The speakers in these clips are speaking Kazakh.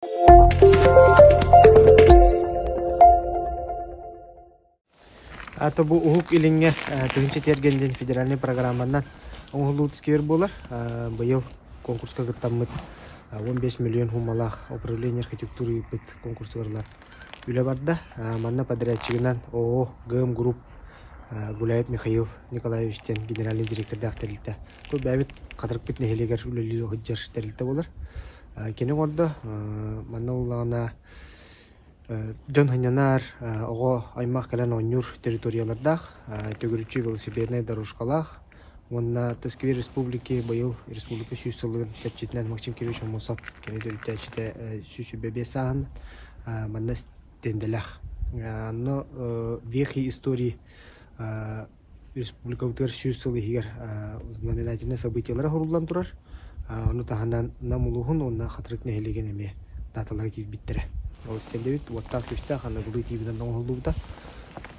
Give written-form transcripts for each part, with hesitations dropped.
Ата бу ухук илиңе тыгынчы тергенден федеральный программанан оңулут скер болар. Быйыл конкурска гыттаммыт 15 миллион хумала управление архитектуры бит конкурсыгарлар үле барда. Манна подрядчигынан ООО ГМ Групп Гуляев Михаил Николаевичтен генеральный директор дактерлите. Көп бәбит кадырып бит нехелегер үлелі хөджар терилте болар. Кенен орда манна уллагана Жон ханянар ого аймак калан онюр территориялардах төгүрүчү велосипедный дорожкалах онна Тосквер республики быйыл республика сүйсөлүгүн течитнен Максим Кириллович Мусап кенеде үтәчите сүйсүбебе саан манна стенделах но вехи истории республика утер сүйсөлүгер знаменательный событиялар хоруллан турар аны таханан намулухун онна хатырык нехелеген эме даталар кирбиттере. Ол стендевит уаттак түстә хана булды тибидән оңлубда.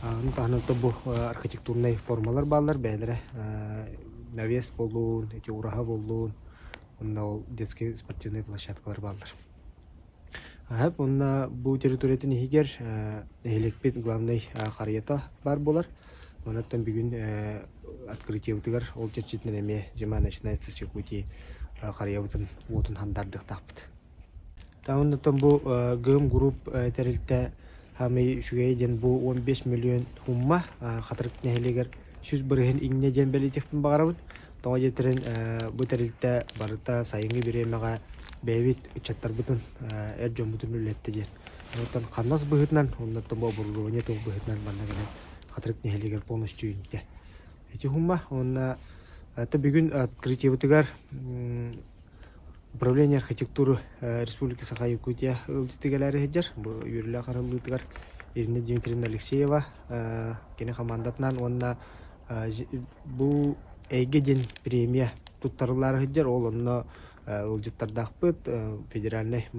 Аны тахныкта бу архитектурный формалар баллар бәйләре. Навес болуун, эти ураха болуун. Онда ол детский спортивный площадкалар баллар. Хәп онда бу территориятын хигер элекпет главный харията бар болар. Онаттан бүгүн открытие утыгар ол чечитнен эме жема начинается чекути хариябытын отун хандардык тапты. Тауннатан бу ГМ Групп терилте хами шугейден бу 15 миллион хумма хатырык нехелегер сүз бирген иңне ден белетеппин багарабын. Тоға жетерен бу терилте барыта сайыңы биремега бебит чаттар бутун жон бутун үлетте ден. Онтан каннас быгытнан оннаттан бу бурлууне тог быгытнан баннаган хатырык нехелегер полностью инте. Эти хумма онна это бүгүн открытие бутыгар Управление архитектуры Республики Саха-Якутия ылдыстыгалары хеджер. Бу юрилля каралытыгар Ирина Дмитриевна Алексеева кене командатынан онна бу эйгеден премия туттарлары хеджер. Ол онна ылжыттардакпыт федеральный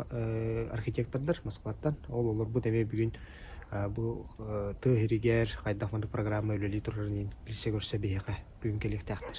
архитектордар Москваттан. Ол олар бу теме бүгүн бу тыгыригер кайдакманы программа өлели турарын билсе көрсө бейге бүгүн келектактыр.